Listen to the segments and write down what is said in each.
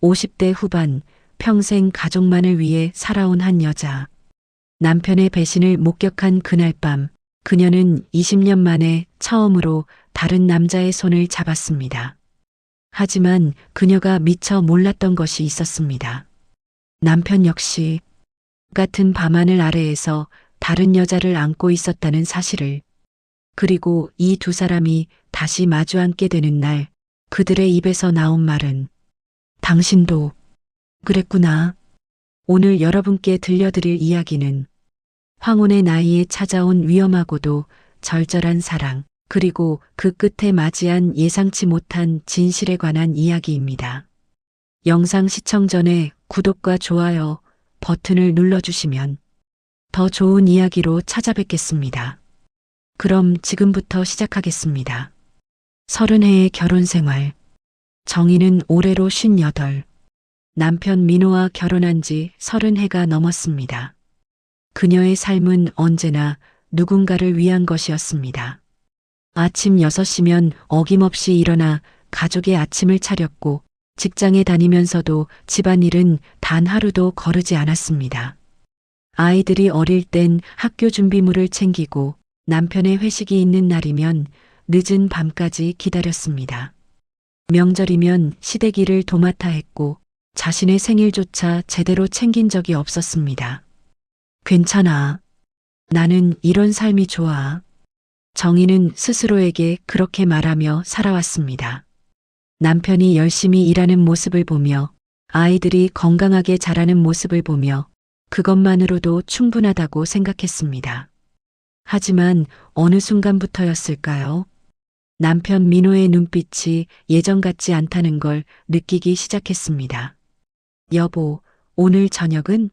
50대 후반, 평생 가족만을 위해 살아온 한 여자. 남편의 배신을 목격한 그날 밤, 그녀는 20년 만에 처음으로 다른 남자의 손을 잡았습니다. 하지만 그녀가 미처 몰랐던 것이 있었습니다. 남편 역시 같은 밤하늘 아래에서 다른 여자를 안고 있었다는 사실을. 그리고 이 두 사람이 다시 마주 앉게 되는 날, 그들의 입에서 나온 말은 당신도 그랬구나. 오늘 여러분께 들려드릴 이야기는 황혼의 나이에 찾아온 위험하고도 절절한 사랑, 그리고 그 끝에 맞이한 예상치 못한 진실에 관한 이야기입니다. 영상 시청 전에 구독과 좋아요 버튼을 눌러주시면 더 좋은 이야기로 찾아뵙겠습니다. 그럼 지금부터 시작하겠습니다. 30해의 결혼 생활. 정희는 올해로 58. 남편 민호와 결혼한 지 30해가 넘었습니다. 그녀의 삶은 언제나 누군가를 위한 것이었습니다. 아침 6시면 어김없이 일어나 가족의 아침을 차렸고 직장에 다니면서도 집안일은 단 하루도 거르지 않았습니다. 아이들이 어릴 땐 학교 준비물을 챙기고 남편의 회식이 있는 날이면 늦은 밤까지 기다렸습니다. 명절이면 시댁일을 도맡아 했고 자신의 생일조차 제대로 챙긴 적이 없었습니다. 괜찮아. 나는 이런 삶이 좋아. 정희는 스스로에게 그렇게 말하며 살아왔습니다. 남편이 열심히 일하는 모습을 보며 아이들이 건강하게 자라는 모습을 보며 그것만으로도 충분하다고 생각했습니다. 하지만 어느 순간부터였을까요? 남편 민호의 눈빛이 예전 같지 않다는 걸 느끼기 시작했습니다. 여보, 오늘 저녁은?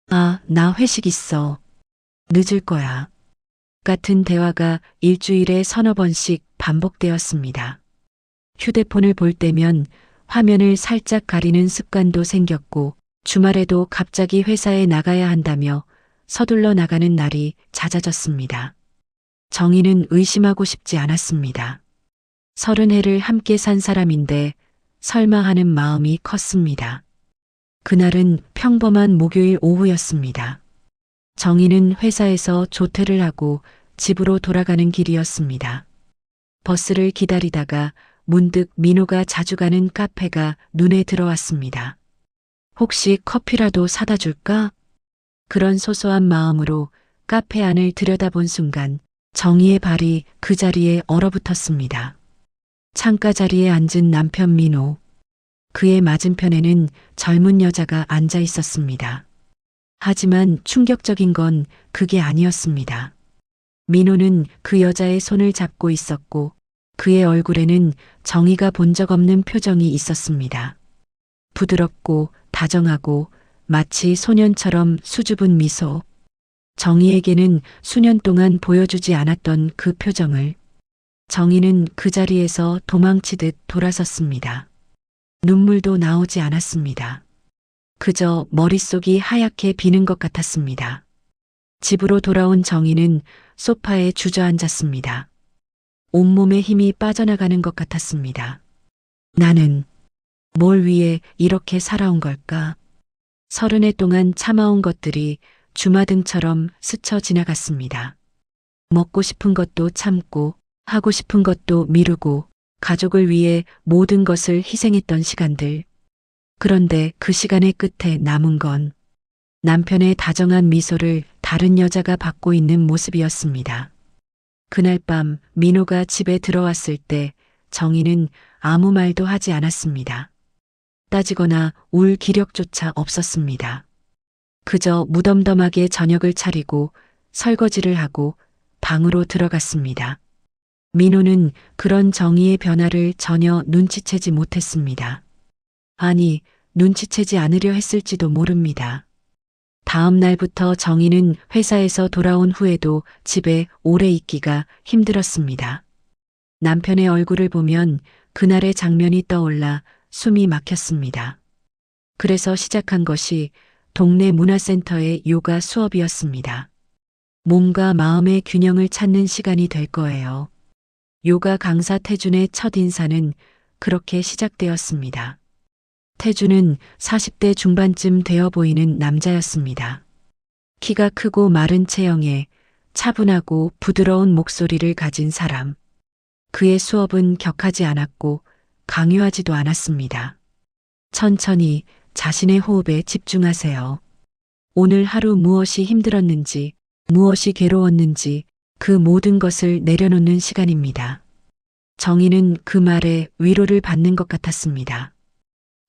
나 회식 있어. 늦을 거야. 같은 대화가 일주일에 서너 번씩 반복되었습니다. 휴대폰을 볼 때면 화면을 살짝 가리는 습관도 생겼고 주말에도 갑자기 회사에 나가야 한다며 서둘러 나가는 날이 잦아졌습니다. 정희는 의심하고 싶지 않았습니다. 30해를 함께 산 사람인데 설마 하는 마음이 컸습니다. 그날은 평범한 목요일 오후였습니다. 정희는 회사에서 조퇴를 하고 집으로 돌아가는 길이었습니다. 버스를 기다리다가 문득 민호가 자주 가는 카페가 눈에 들어왔습니다. 혹시 커피라도 사다 줄까? 그런 소소한 마음으로 카페 안을 들여다본 순간 정희의 발이 그 자리에 얼어붙었습니다. 창가 자리에 앉은 남편 민호. 그의 맞은편에는 젊은 여자가 앉아 있었습니다. 하지만 충격적인 건 그게 아니었습니다. 민호는 그 여자의 손을 잡고 있었고 그의 얼굴에는 정희가 본 적 없는 표정이 있었습니다. 부드럽고 다정하고 마치 소년처럼 수줍은 미소. 정희에게는 수년 동안 보여주지 않았던 그 표정을. 정희는 그 자리에서 도망치듯 돌아섰습니다. 눈물도 나오지 않았습니다. 그저 머릿속이 하얗게 비는 것 같았습니다. 집으로 돌아온 정희는 소파에 주저앉았습니다. 온몸에 힘이 빠져나가는 것 같았습니다. 나는 뭘 위해 이렇게 살아온 걸까? 30해 동안 참아온 것들이 주마등처럼 스쳐 지나갔습니다. 먹고 싶은 것도 참고 하고 싶은 것도 미루고 가족을 위해 모든 것을 희생했던 시간들. 그런데 그 시간의 끝에 남은 건 남편의 다정한 미소를 다른 여자가 받고 있는 모습이었습니다. 그날 밤 민호가 집에 들어왔을 때 정희는 아무 말도 하지 않았습니다. 따지거나 울 기력조차 없었습니다. 그저 무덤덤하게 저녁을 차리고 설거지를 하고 방으로 들어갔습니다. 민호는 그런 정희의 변화를 전혀 눈치채지 못했습니다. 아니, 눈치채지 않으려 했을지도 모릅니다. 다음 날부터 정희는 회사에서 돌아온 후에도 집에 오래 있기가 힘들었습니다. 남편의 얼굴을 보면 그날의 장면이 떠올라 숨이 막혔습니다. 그래서 시작한 것이 동네 문화센터의 요가 수업이었습니다. 몸과 마음의 균형을 찾는 시간이 될 거예요. 요가 강사 태준의 첫 인사는 그렇게 시작되었습니다. 태주는 40대 중반쯤 되어 보이는 남자였습니다. 키가 크고 마른 체형에 차분하고 부드러운 목소리를 가진 사람. 그의 수업은 격하지 않았고 강요하지도 않았습니다. 천천히 자신의 호흡에 집중하세요. 오늘 하루 무엇이 힘들었는지, 무엇이 괴로웠는지 그 모든 것을 내려놓는 시간입니다. 정희는 그 말에 위로를 받는 것 같았습니다.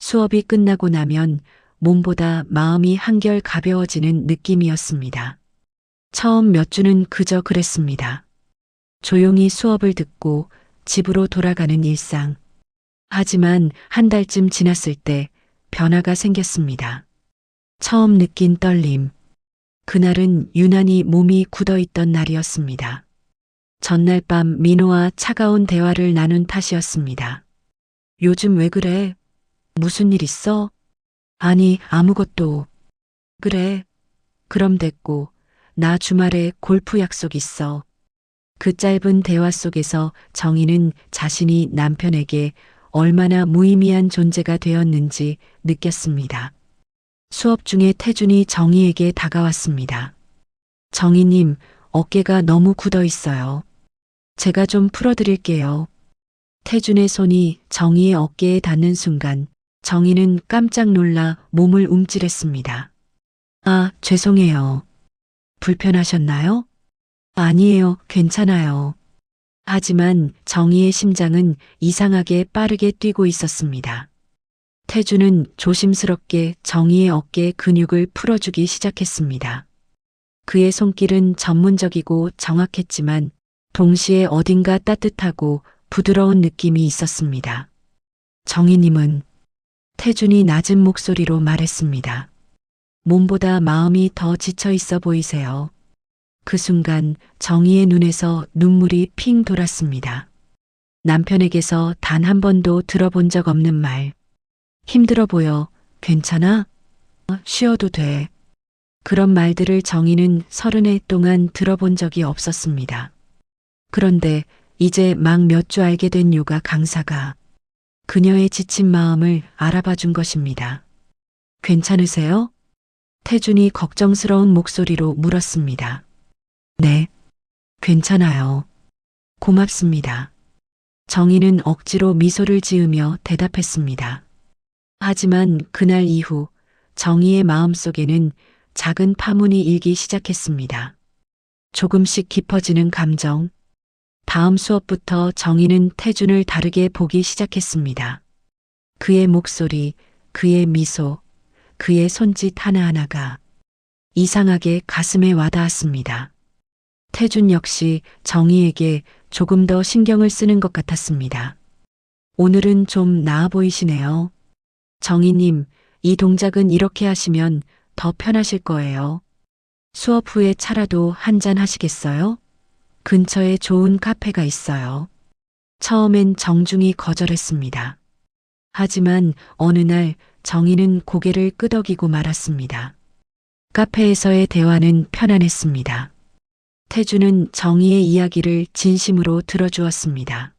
수업이 끝나고 나면 몸보다 마음이 한결 가벼워지는 느낌이었습니다. 처음 몇 주는 그저 그랬습니다. 조용히 수업을 듣고 집으로 돌아가는 일상. 하지만 한 달쯤 지났을 때 변화가 생겼습니다. 처음 느낀 떨림. 그날은 유난히 몸이 굳어있던 날이었습니다. 전날 밤 민호와 차가운 대화를 나눈 탓이었습니다. 요즘 왜 그래? 무슨 일 있어? 아니, 아무것도. 그래. 그럼 됐고, 나 주말에 골프 약속 있어. 그 짧은 대화 속에서 정희는 자신이 남편에게 얼마나 무의미한 존재가 되었는지 느꼈습니다. 수업 중에 태준이 정희에게 다가왔습니다. 정희님, 어깨가 너무 굳어 있어요. 제가 좀 풀어드릴게요. 태준의 손이 정희의 어깨에 닿는 순간 정희는 깜짝 놀라 몸을 움찔했습니다. 아, 죄송해요. 불편하셨나요? 아니에요, 괜찮아요. 하지만 정희의 심장은 이상하게 빠르게 뛰고 있었습니다. 태주는 조심스럽게 정희의 어깨 근육을 풀어주기 시작했습니다. 그의 손길은 전문적이고 정확했지만 동시에 어딘가 따뜻하고 부드러운 느낌이 있었습니다. 정희님은 태준이 낮은 목소리로 말했습니다. 몸보다 마음이 더 지쳐 있어 보이세요. 그 순간 정희의 눈에서 눈물이 핑 돌았습니다. 남편에게서 단 한 번도 들어본 적 없는 말. 힘들어 보여. 괜찮아? 쉬어도 돼. 그런 말들을 정희는 30해 동안 들어본 적이 없었습니다. 그런데 이제 막 몇 주 알게 된 요가 강사가 그녀의 지친 마음을 알아봐 준 것입니다. 괜찮으세요? 태준이 걱정스러운 목소리로 물었습니다. 네, 괜찮아요. 고맙습니다. 정희는 억지로 미소를 지으며 대답했습니다. 하지만 그날 이후 정희의 마음속에는 작은 파문이 일기 시작했습니다. 조금씩 깊어지는 감정. 다음 수업부터 정희는 태준을 다르게 보기 시작했습니다. 그의 목소리, 그의 미소, 그의 손짓 하나하나가 이상하게 가슴에 와닿았습니다. 태준 역시 정희에게 조금 더 신경을 쓰는 것 같았습니다. 오늘은 좀 나아 보이시네요. 정희님, 이 동작은 이렇게 하시면 더 편하실 거예요. 수업 후에 차라도 한잔 하시겠어요? 근처에 좋은 카페가 있어요. 처음엔 정중히 거절했습니다. 하지만 어느 날 정희는 고개를 끄덕이고 말았습니다. 카페에서의 대화는 편안했습니다. 태주는 정희의 이야기를 진심으로 들어주었습니다.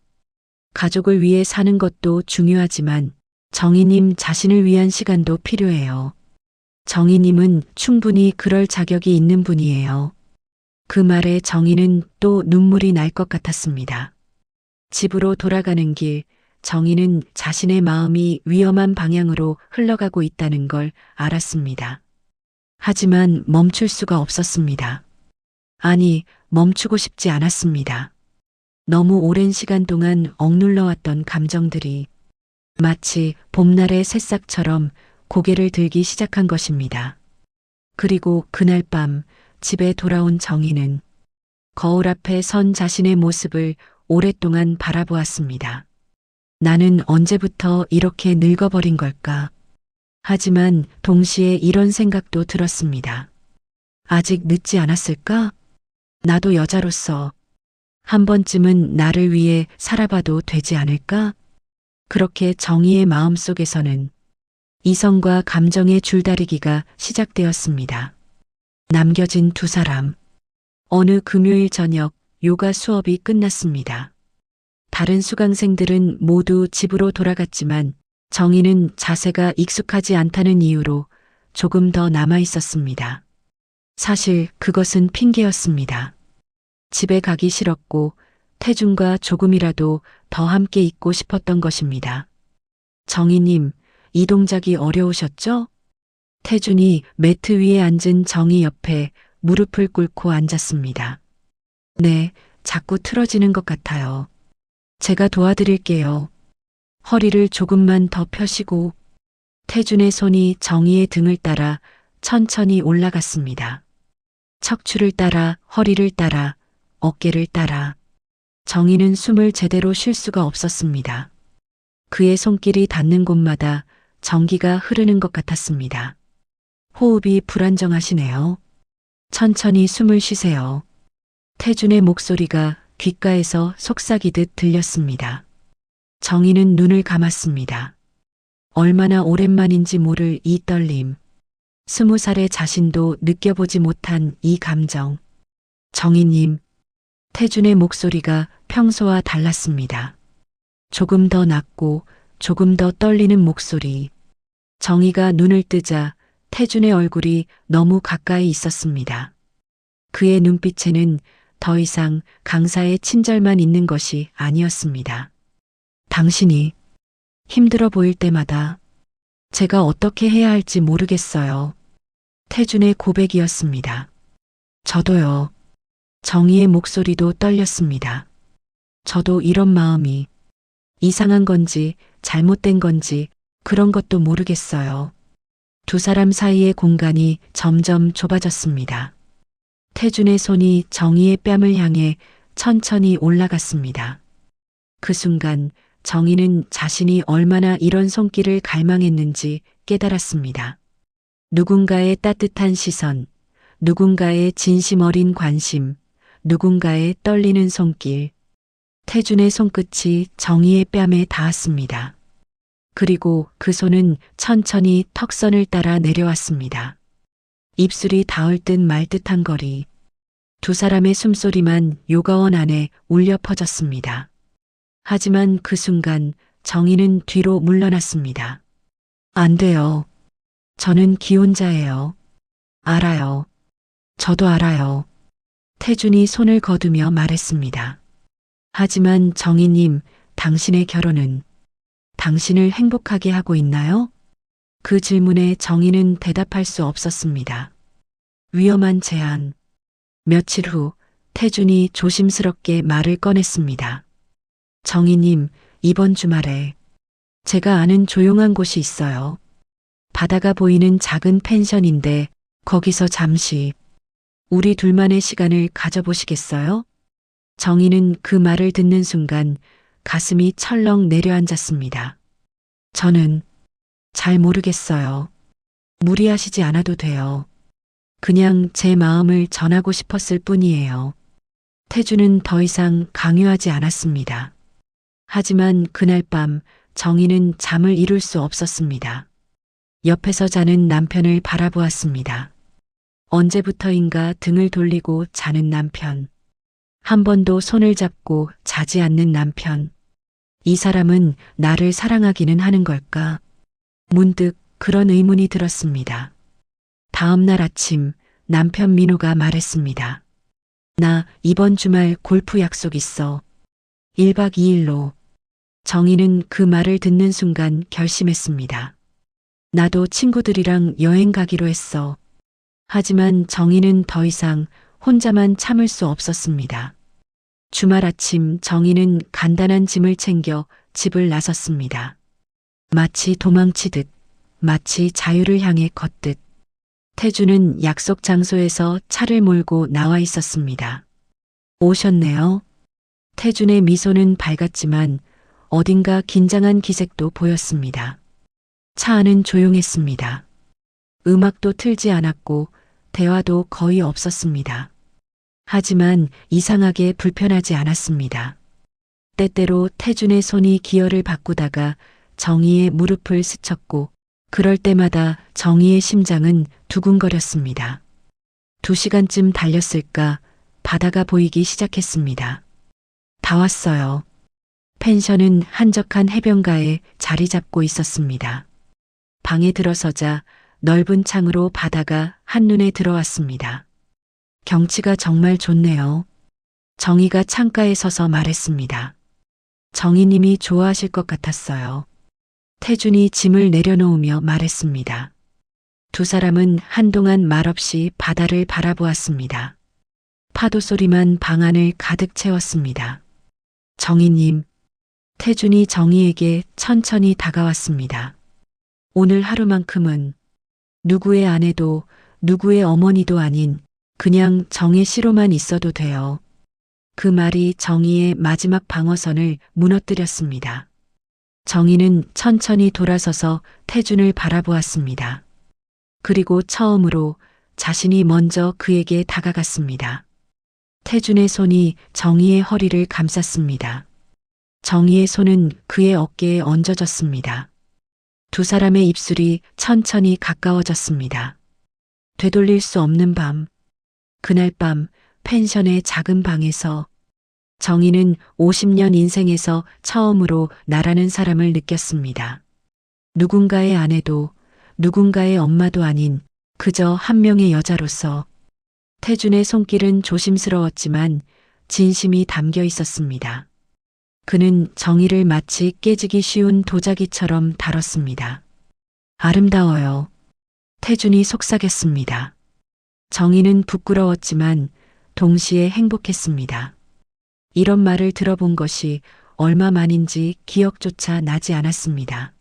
가족을 위해 사는 것도 중요하지만 정희님 자신을 위한 시간도 필요해요. 정희님은 충분히 그럴 자격이 있는 분이에요. 그 말에 정희는 또 눈물이 날 것 같았습니다. 집으로 돌아가는 길, 정희는 자신의 마음이 위험한 방향으로 흘러가고 있다는 걸 알았습니다. 하지만 멈출 수가 없었습니다. 아니, 멈추고 싶지 않았습니다. 너무 오랜 시간 동안 억눌러왔던 감정들이 마치 봄날의 새싹처럼 고개를 들기 시작한 것입니다. 그리고 그날 밤 집에 돌아온 정희는 거울 앞에 선 자신의 모습을 오랫동안 바라보았습니다. 나는 언제부터 이렇게 늙어버린 걸까? 하지만 동시에 이런 생각도 들었습니다. 아직 늦지 않았을까? 나도 여자로서 한 번쯤은 나를 위해 살아봐도 되지 않을까? 그렇게 정희의 마음속에서는 이성과 감정의 줄다리기가 시작되었습니다. 남겨진 두 사람. 어느 금요일 저녁 요가 수업이 끝났습니다. 다른 수강생들은 모두 집으로 돌아갔지만 정희는 자세가 익숙하지 않다는 이유로 조금 더 남아 있었습니다. 사실 그것은 핑계였습니다. 집에 가기 싫었고 태준과 조금이라도 더 함께 있고 싶었던 것입니다. 정희님, 이 동작이 어려우셨죠? 태준이 매트 위에 앉은 정희 옆에 무릎을 꿇고 앉았습니다. 네, 자꾸 틀어지는 것 같아요. 제가 도와드릴게요. 허리를 조금만 더 펴시고. 태준의 손이 정희의 등을 따라 천천히 올라갔습니다. 척추를 따라, 허리를 따라, 어깨를 따라. 정희는 숨을 제대로 쉴 수가 없었습니다. 그의 손길이 닿는 곳마다 전기가 흐르는 것 같았습니다. 호흡이 불안정하시네요. 천천히 숨을 쉬세요. 태준의 목소리가 귓가에서 속삭이듯 들렸습니다. 정희는 눈을 감았습니다. 얼마나 오랜만인지 모를 이 떨림. 20살의 자신도 느껴보지 못한 이 감정. 정희님, 태준의 목소리가 평소와 달랐습니다. 조금 더 낮고 조금 더 떨리는 목소리. 정희가 눈을 뜨자 태준의 얼굴이 너무 가까이 있었습니다. 그의 눈빛에는 더 이상 강사의 친절만 있는 것이 아니었습니다. 당신이 힘들어 보일 때마다 제가 어떻게 해야 할지 모르겠어요. 태준의 고백이었습니다. 저도요. 정희의 목소리도 떨렸습니다. 저도 이런 마음이 이상한 건지 잘못된 건지 그런 것도 모르겠어요. 두 사람 사이의 공간이 점점 좁아졌습니다. 태준의 손이 정희의 뺨을 향해 천천히 올라갔습니다. 그 순간 정희는 자신이 얼마나 이런 손길을 갈망했는지 깨달았습니다. 누군가의 따뜻한 시선, 누군가의 진심 어린 관심, 누군가의 떨리는 손길. 태준의 손끝이 정희의 뺨에 닿았습니다. 그리고 그 손은 천천히 턱선을 따라 내려왔습니다. 입술이 닿을 듯 말 듯한 거리. 두 사람의 숨소리만 요가원 안에 울려 퍼졌습니다. 하지만 그 순간 정희는 뒤로 물러났습니다. 안 돼요. 저는 기혼자예요. 알아요. 저도 알아요. 태준이 손을 거두며 말했습니다. 하지만 정희님, 당신의 결혼은 당신을 행복하게 하고 있나요? 그 질문에 정희는 대답할 수 없었습니다. 위험한 제안. 며칠 후 태준이 조심스럽게 말을 꺼냈습니다. 정희님, 이번 주말에 제가 아는 조용한 곳이 있어요. 바다가 보이는 작은 펜션인데 거기서 잠시 우리 둘만의 시간을 가져보시겠어요? 정희는 그 말을 듣는 순간 가슴이 철렁 내려앉았습니다. 저는 잘 모르겠어요. 무리하시지 않아도 돼요. 그냥 제 마음을 전하고 싶었을 뿐이에요. 태준은 더 이상 강요하지 않았습니다. 하지만 그날 밤 정희는 잠을 이룰 수 없었습니다. 옆에서 자는 남편을 바라보았습니다. 언제부터인가 등을 돌리고 자는 남편. 한 번도 손을 잡고 자지 않는 남편. 이 사람은 나를 사랑하기는 하는 걸까? 문득 그런 의문이 들었습니다. 다음 날 아침 남편 민호가 말했습니다. 나 이번 주말 골프 약속 있어. 1박 2일로. 정희는 그 말을 듣는 순간 결심했습니다. 나도 친구들이랑 여행 가기로 했어. 하지만 정희는 더 이상 혼자만 참을 수 없었습니다. 주말 아침 정희는 간단한 짐을 챙겨 집을 나섰습니다. 마치 도망치듯, 마치 자유를 향해 걷듯. 태준은 약속 장소에서 차를 몰고 나와 있었습니다. 오셨네요. 태준의 미소는 밝았지만 어딘가 긴장한 기색도 보였습니다. 차 안은 조용했습니다. 음악도 틀지 않았고 대화도 거의 없었습니다. 하지만 이상하게 불편하지 않았습니다. 때때로 태준의 손이 기어를 바꾸다가 정희의 무릎을 스쳤고 그럴 때마다 정희의 심장은 두근거렸습니다. 2시간쯤 달렸을까 바다가 보이기 시작했습니다. 다 왔어요. 펜션은 한적한 해변가에 자리 잡고 있었습니다. 방에 들어서자 넓은 창으로 바다가 한눈에 들어왔습니다. 경치가 정말 좋네요. 정희가 창가에 서서 말했습니다. 정희님이 좋아하실 것 같았어요. 태준이 짐을 내려놓으며 말했습니다. 두 사람은 한동안 말없이 바다를 바라보았습니다. 파도 소리만 방 안을 가득 채웠습니다. 정희님, 태준이 정희에게 천천히 다가왔습니다. 오늘 하루만큼은 누구의 아내도 누구의 어머니도 아닌 그냥 정의 씨로만 있어도 돼요. 그 말이 정희의 마지막 방어선을 무너뜨렸습니다. 정희는 천천히 돌아서서 태준을 바라보았습니다. 그리고 처음으로 자신이 먼저 그에게 다가갔습니다. 태준의 손이 정희의 허리를 감쌌습니다. 정희의 손은 그의 어깨에 얹어졌습니다. 두 사람의 입술이 천천히 가까워졌습니다. 되돌릴 수 없는 밤. 그날 밤 펜션의 작은 방에서 정희는 50년 인생에서 처음으로 나라는 사람을 느꼈습니다. 누군가의 아내도 누군가의 엄마도 아닌 그저 한 명의 여자로서. 태준의 손길은 조심스러웠지만 진심이 담겨 있었습니다. 그는 정희를 마치 깨지기 쉬운 도자기처럼 다뤘습니다. 아름다워요. 태준이 속삭였습니다. 정희는 부끄러웠지만 동시에 행복했습니다. 이런 말을 들어본 것이 얼마 만인지 기억조차 나지 않았습니다.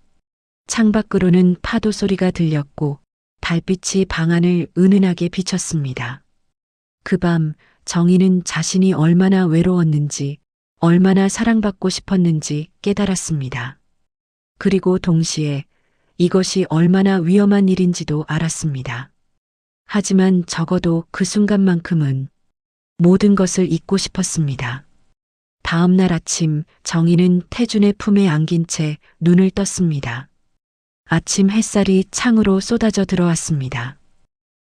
창밖으로는 파도 소리가 들렸고 달빛이 방 안을 은은하게 비쳤습니다. 그 밤 정희는 자신이 얼마나 외로웠는지, 얼마나 사랑받고 싶었는지 깨달았습니다. 그리고 동시에 이것이 얼마나 위험한 일인지도 알았습니다. 하지만 적어도 그 순간만큼은 모든 것을 잊고 싶었습니다. 다음 날 아침 정희는 태준의 품에 안긴 채 눈을 떴습니다. 아침 햇살이 창으로 쏟아져 들어왔습니다.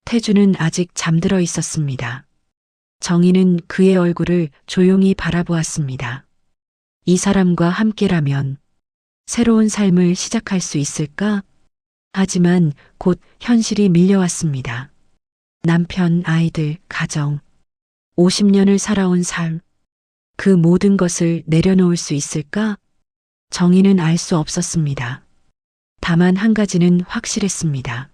태준은 아직 잠들어 있었습니다. 정희는 그의 얼굴을 조용히 바라보았습니다. 이 사람과 함께라면 새로운 삶을 시작할 수 있을까? 하지만 곧 현실이 밀려왔습니다. 남편, 아이들, 가정, 50년을 살아온 삶, 그 모든 것을 내려놓을 수 있을까? 정희는 알 수 없었습니다. 다만 한 가지는 확실했습니다.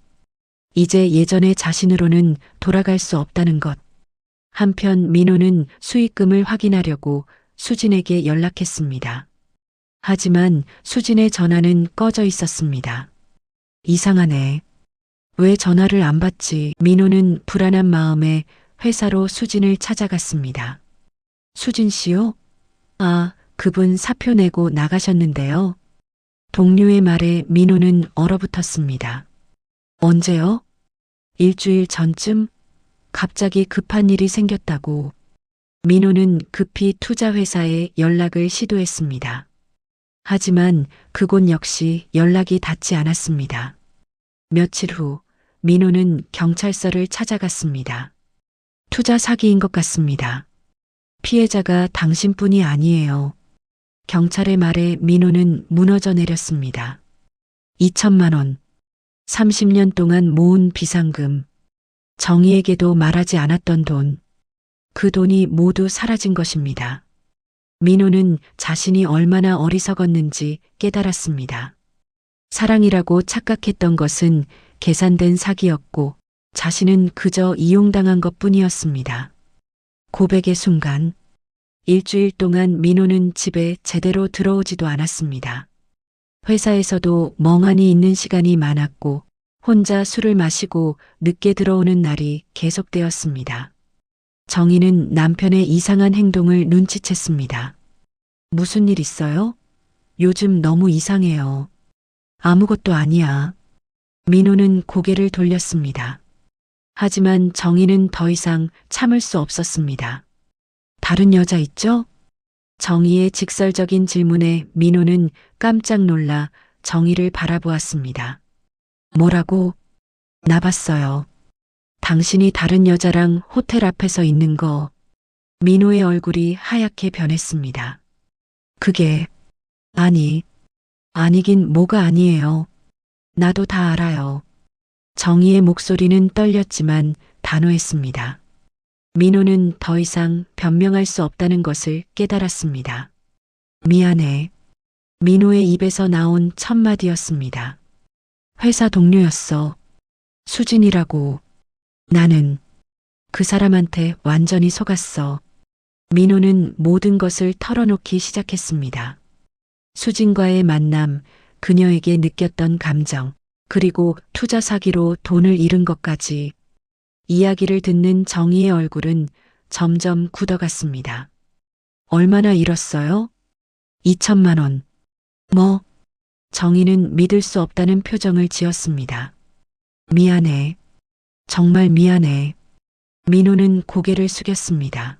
이제 예전의 자신으로는 돌아갈 수 없다는 것. 한편 민호는 수익금을 확인하려고 수진에게 연락했습니다. 하지만 수진의 전화는 꺼져 있었습니다. 이상하네. 왜 전화를 안 받지? 민호는 불안한 마음에 회사로 수진을 찾아갔습니다. 수진 씨요? 아, 그분 사표 내고 나가셨는데요. 동료의 말에 민호는 얼어붙었습니다. 언제요? 일주일 전쯤? 갑자기 급한 일이 생겼다고. 민호는 급히 투자회사에 연락을 시도했습니다. 하지만 그곳 역시 연락이 닿지 않았습니다. 며칠 후 민호는 경찰서를 찾아갔습니다. 투자 사기인 것 같습니다. 피해자가 당신뿐이 아니에요. 경찰의 말에 민호는 무너져 내렸습니다. 2천만 원. 30년 동안 모은 비상금. 정희에게도 말하지 않았던 돈. 그 돈이 모두 사라진 것입니다. 민호는 자신이 얼마나 어리석었는지 깨달았습니다. 사랑이라고 착각했던 것은 계산된 사기였고 자신은 그저 이용당한 것뿐이었습니다. 고백의 순간, 일주일 동안 민호는 집에 제대로 들어오지도 않았습니다. 회사에서도 멍하니 있는 시간이 많았고 혼자 술을 마시고 늦게 들어오는 날이 계속되었습니다. 정희는 남편의 이상한 행동을 눈치챘습니다. 무슨 일 있어요? 요즘 너무 이상해요. 아무것도 아니야. 민호는 고개를 돌렸습니다. 하지만 정희는 더 이상 참을 수 없었습니다. 다른 여자 있죠? 정희의 직설적인 질문에 민호는 깜짝 놀라 정희를 바라보았습니다. 뭐라고? 나 봤어요. 당신이 다른 여자랑 호텔 앞에서 있는 거. 민호의 얼굴이 하얗게 변했습니다. 그게 아니, 아니긴 뭐가 아니에요. 나도 다 알아요. 정희의 목소리는 떨렸지만 단호했습니다. 민호는 더 이상 변명할 수 없다는 것을 깨달았습니다. 미안해. 민호의 입에서 나온 첫 마디였습니다. 회사 동료였어. 수진이라고. 나는 그 사람한테 완전히 속았어. 민호는 모든 것을 털어놓기 시작했습니다. 수진과의 만남, 그녀에게 느꼈던 감정, 그리고 투자 사기로 돈을 잃은 것까지. 이야기를 듣는 정희의 얼굴은 점점 굳어갔습니다. 얼마나 잃었어요? 2천만 원. 뭐? 정희는 믿을 수 없다는 표정을 지었습니다. 미안해. 정말 미안해. 민호는 고개를 숙였습니다.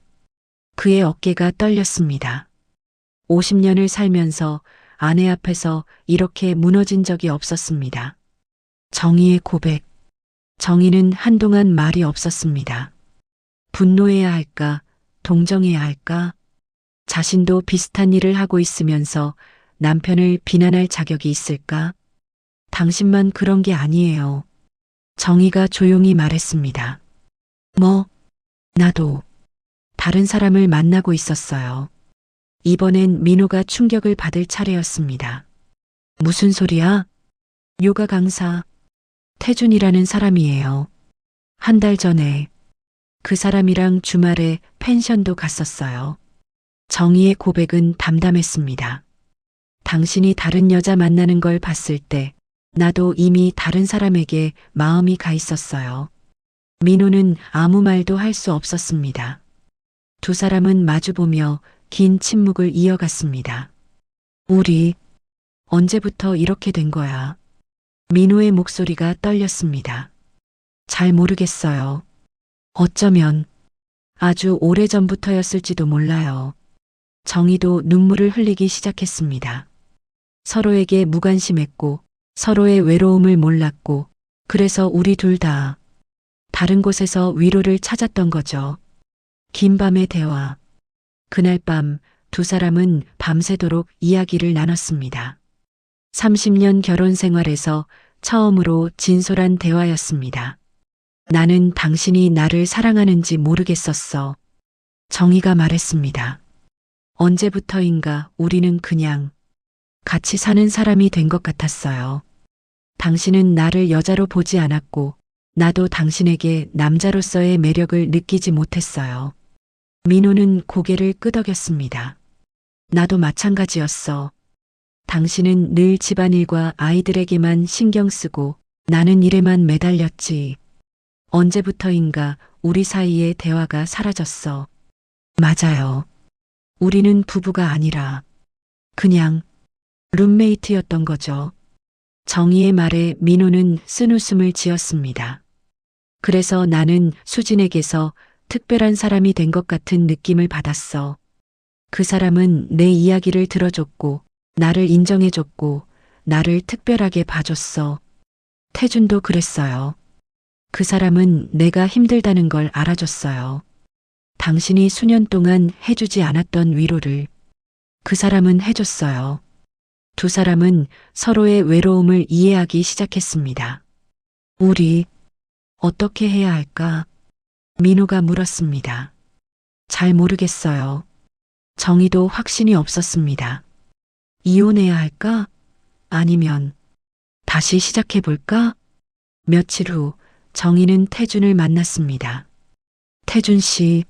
그의 어깨가 떨렸습니다. 50년을 살면서 아내 앞에서 이렇게 무너진 적이 없었습니다. 정희의 고백. 정희는 한동안 말이 없었습니다. 분노해야 할까, 동정해야 할까? 자신도 비슷한 일을 하고 있으면서 남편을 비난할 자격이 있을까? 당신만 그런 게 아니에요. 정희가 조용히 말했습니다. 뭐, 나도 다른 사람을 만나고 있었어요. 이번엔 민호가 충격을 받을 차례였습니다. 무슨 소리야? 요가 강사, 태준이라는 사람이에요. 한 달 전에 그 사람이랑 주말에 펜션도 갔었어요. 정희의 고백은 담담했습니다. 당신이 다른 여자 만나는 걸 봤을 때 나도 이미 다른 사람에게 마음이 가 있었어요. 민호는 아무 말도 할 수 없었습니다. 두 사람은 마주보며 긴 침묵을 이어갔습니다. 우리 언제부터 이렇게 된 거야? 민호의 목소리가 떨렸습니다. 잘 모르겠어요. 어쩌면 아주 오래전부터였을지도 몰라요. 정희도 눈물을 흘리기 시작했습니다. 서로에게 무관심했고 서로의 외로움을 몰랐고 그래서 우리 둘 다 다른 곳에서 위로를 찾았던 거죠. 긴 밤의 대화. 그날 밤 두 사람은 밤새도록 이야기를 나눴습니다. 30년 결혼 생활에서 처음으로 진솔한 대화였습니다. 나는 당신이 나를 사랑하는지 모르겠었어. 정희가 말했습니다. 언제부터인가 우리는 그냥 같이 사는 사람이 된 것 같았어요. 당신은 나를 여자로 보지 않았고 나도 당신에게 남자로서의 매력을 느끼지 못했어요. 민호는 고개를 끄덕였습니다. 나도 마찬가지였어. 당신은 늘 집안일과 아이들에게만 신경 쓰고 나는 일에만 매달렸지. 언제부터인가 우리 사이의 대화가 사라졌어. 맞아요. 우리는 부부가 아니라 그냥 룸메이트였던 거죠. 정희의 말에 민호는 쓴웃음을 지었습니다. 그래서 나는 수진에게서 특별한 사람이 된 것 같은 느낌을 받았어. 그 사람은 내 이야기를 들어줬고 나를 인정해줬고 나를 특별하게 봐줬어. 태준도 그랬어요. 그 사람은 내가 힘들다는 걸 알아줬어요. 당신이 수년 동안 해주지 않았던 위로를 그 사람은 해줬어요. 두 사람은 서로의 외로움을 이해하기 시작했습니다. 우리 어떻게 해야 할까? 민호가 물었습니다. 잘 모르겠어요. 정희도 확신이 없었습니다. 이혼해야 할까? 아니면 다시 시작해볼까? 며칠 후 정희는 태준을 만났습니다. 태준 씨.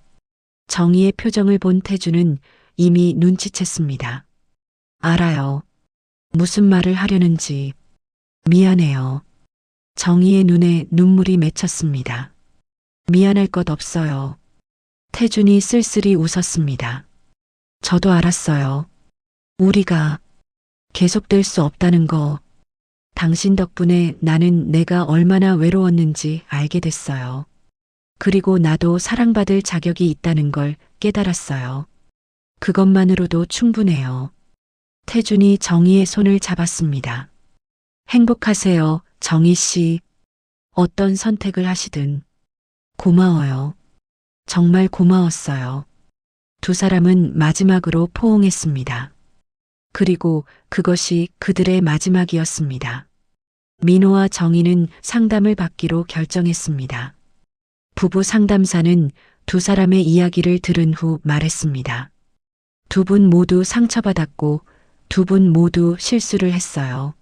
정희의 표정을 본 태준은 이미 눈치챘습니다. 알아요. 무슨 말을 하려는지. 미안해요. 정희의 눈에 눈물이 맺혔습니다. 미안할 것 없어요. 태준이 쓸쓸히 웃었습니다. 저도 알았어요. 우리가 계속될 수 없다는 거. 당신 덕분에 나는 내가 얼마나 외로웠는지 알게 됐어요. 그리고 나도 사랑받을 자격이 있다는 걸 깨달았어요. 그것만으로도 충분해요. 태준이 정희의 손을 잡았습니다. 행복하세요, 정희 씨. 어떤 선택을 하시든. 고마워요. 정말 고마웠어요. 두 사람은 마지막으로 포옹했습니다. 그리고 그것이 그들의 마지막이었습니다. 민호와 정희는 상담을 받기로 결정했습니다. 부부 상담사는 두 사람의 이야기를 들은 후 말했습니다. 두 분 모두 상처받았고 두 분 모두 실수를 했어요.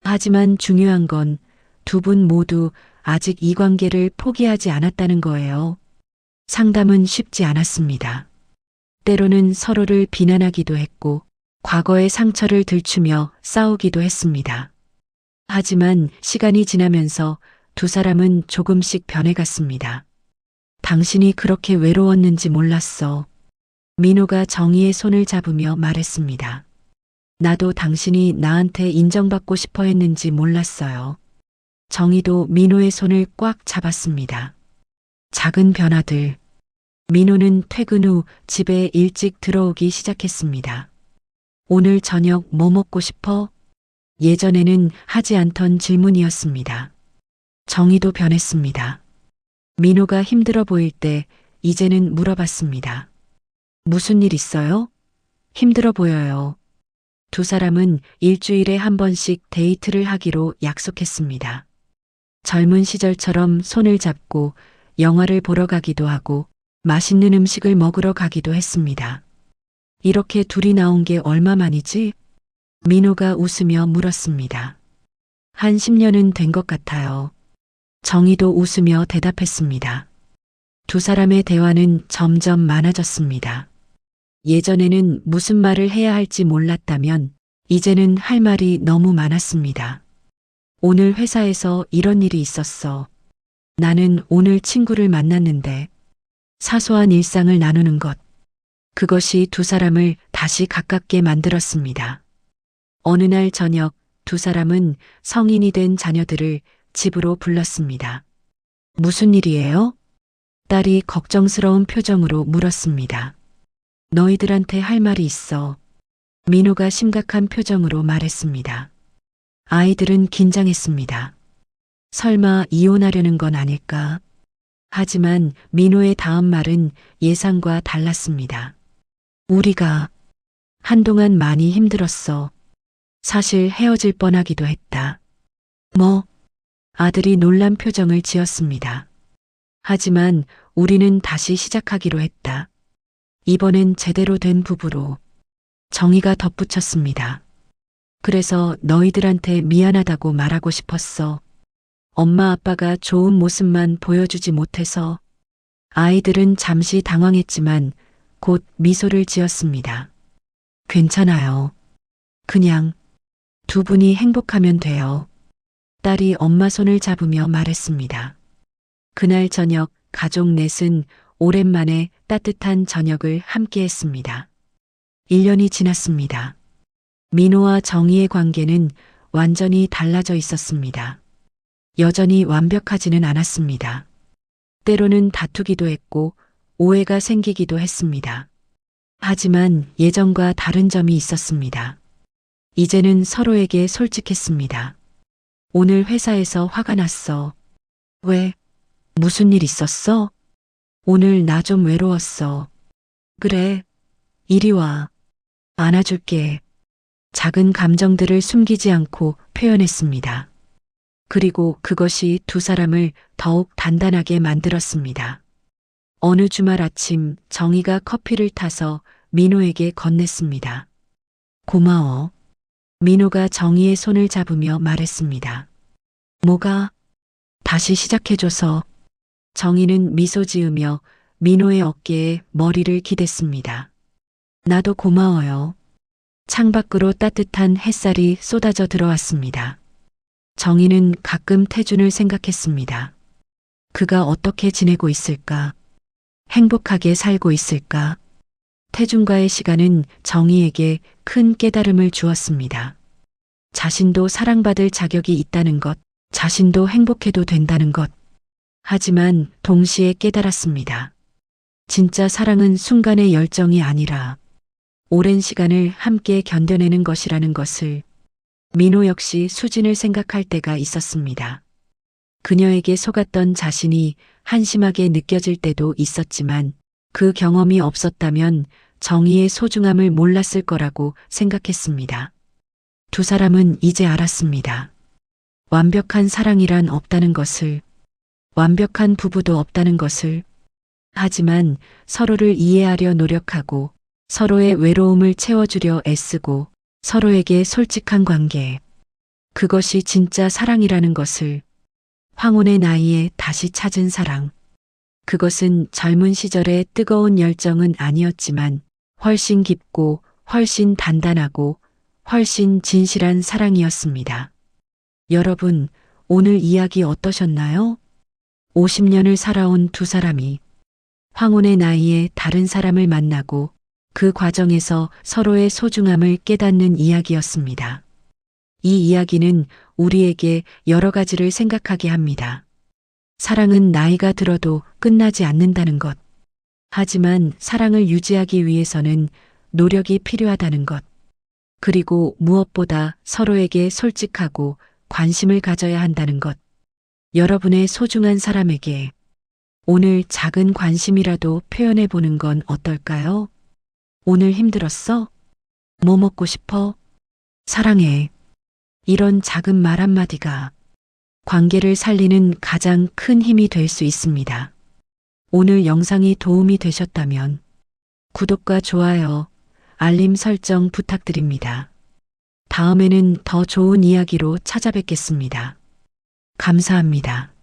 하지만 중요한 건 두 분 모두 아직 이 관계를 포기하지 않았다는 거예요. 상담은 쉽지 않았습니다. 때로는 서로를 비난하기도 했고 과거의 상처를 들추며 싸우기도 했습니다. 하지만 시간이 지나면서 두 사람은 조금씩 변해갔습니다. 당신이 그렇게 외로웠는지 몰랐어. 민호가 정희의 손을 잡으며 말했습니다. 나도 당신이 나한테 인정받고 싶어 했는지 몰랐어요. 정희도 민호의 손을 꽉 잡았습니다. 작은 변화들. 민호는 퇴근 후 집에 일찍 들어오기 시작했습니다. 오늘 저녁 뭐 먹고 싶어? 예전에는 하지 않던 질문이었습니다. 정희도 변했습니다. 민호가 힘들어 보일 때 이제는 물어봤습니다. 무슨 일 있어요? 힘들어 보여요. 두 사람은 일주일에 한 번씩 데이트를 하기로 약속했습니다. 젊은 시절처럼 손을 잡고 영화를 보러 가기도 하고 맛있는 음식을 먹으러 가기도 했습니다. 이렇게 둘이 나온 게 얼마만이지? 민호가 웃으며 물었습니다. 한 10년은 된 것 같아요. 정희도 웃으며 대답했습니다. 두 사람의 대화는 점점 많아졌습니다. 예전에는 무슨 말을 해야 할지 몰랐다면 이제는 할 말이 너무 많았습니다. 오늘 회사에서 이런 일이 있었어. 나는 오늘 친구를 만났는데 사소한 일상을 나누는 것. 그것이 두 사람을 다시 가깝게 만들었습니다. 어느 날 저녁 두 사람은 성인이 된 자녀들을 집으로 불렀습니다. 무슨 일이에요? 딸이 걱정스러운 표정으로 물었습니다. 너희들한테 할 말이 있어. 민호가 심각한 표정으로 말했습니다. 아이들은 긴장했습니다. 설마 이혼하려는 건 아닐까? 하지만 민호의 다음 말은 예상과 달랐습니다. 우리가 한동안 많이 힘들었어. 사실 헤어질 뻔하기도 했다. 뭐? 아들이 놀란 표정을 지었습니다. 하지만 우리는 다시 시작하기로 했다. 이번엔 제대로 된 부부로. 정희가 덧붙였습니다. 그래서 너희들한테 미안하다고 말하고 싶었어. 엄마 아빠가 좋은 모습만 보여주지 못해서. 아이들은 잠시 당황했지만 곧 미소를 지었습니다. 괜찮아요. 그냥 두 분이 행복하면 돼요. 딸이 엄마 손을 잡으며 말했습니다. 그날 저녁 가족 넷은 오랜만에 따뜻한 저녁을 함께 했습니다. 1년이 지났습니다. 민호와 정희의 관계는 완전히 달라져 있었습니다. 여전히 완벽하지는 않았습니다. 때로는 다투기도 했고 오해가 생기기도 했습니다. 하지만 예전과 다른 점이 있었습니다. 이제는 서로에게 솔직했습니다. 오늘 회사에서 화가 났어. 왜? 무슨 일 있었어? 오늘 나 좀 외로웠어. 그래. 이리 와. 안아줄게. 작은 감정들을 숨기지 않고 표현했습니다. 그리고 그것이 두 사람을 더욱 단단하게 만들었습니다. 어느 주말 아침 정희가 커피를 타서 민호에게 건넸습니다. 고마워. 민호가 정희의 손을 잡으며 말했습니다. 뭐가? 다시 시작해줘서. 정희는 미소 지으며 민호의 어깨에 머리를 기댔습니다. 나도 고마워요. 창밖으로 따뜻한 햇살이 쏟아져 들어왔습니다. 정희는 가끔 태준을 생각했습니다. 그가 어떻게 지내고 있을까? 행복하게 살고 있을까? 태준과의 시간은 정희에게 큰 깨달음을 주었습니다. 자신도 사랑받을 자격이 있다는 것, 자신도 행복해도 된다는 것. 하지만 동시에 깨달았습니다. 진짜 사랑은 순간의 열정이 아니라 오랜 시간을 함께 견뎌내는 것이라는 것을. 민호 역시 수진을 생각할 때가 있었습니다. 그녀에게 속았던 자신이 한심하게 느껴질 때도 있었지만 그 경험이 없었다면 정의의 소중함을 몰랐을 거라고 생각했습니다. 두 사람은 이제 알았습니다. 완벽한 사랑이란 없다는 것을, 완벽한 부부도 없다는 것을. 하지만 서로를 이해하려 노력하고 서로의 외로움을 채워주려 애쓰고 서로에게 솔직한 관계. 그것이 진짜 사랑이라는 것을 황혼의 나이에 다시 찾은 사랑. 그것은 젊은 시절의 뜨거운 열정은 아니었지만 훨씬 깊고 훨씬 단단하고 훨씬 진실한 사랑이었습니다. 여러분, 오늘 이야기 어떠셨나요? 50년을 살아온 두 사람이 황혼의 나이에 다른 사람을 만나고 그 과정에서 서로의 소중함을 깨닫는 이야기였습니다. 이 이야기는 우리에게 여러 가지를 생각하게 합니다. 사랑은 나이가 들어도 끝나지 않는다는 것. 하지만 사랑을 유지하기 위해서는 노력이 필요하다는 것. 그리고 무엇보다 서로에게 솔직하고 관심을 가져야 한다는 것. 여러분의 소중한 사람에게 오늘 작은 관심이라도 표현해 보는 건 어떨까요? 오늘 힘들었어? 뭐 먹고 싶어? 사랑해. 이런 작은 말 한마디가 관계를 살리는 가장 큰 힘이 될 수 있습니다. 오늘 영상이 도움이 되셨다면 구독과 좋아요, 알림 설정 부탁드립니다. 다음에는 더 좋은 이야기로 찾아뵙겠습니다. 감사합니다.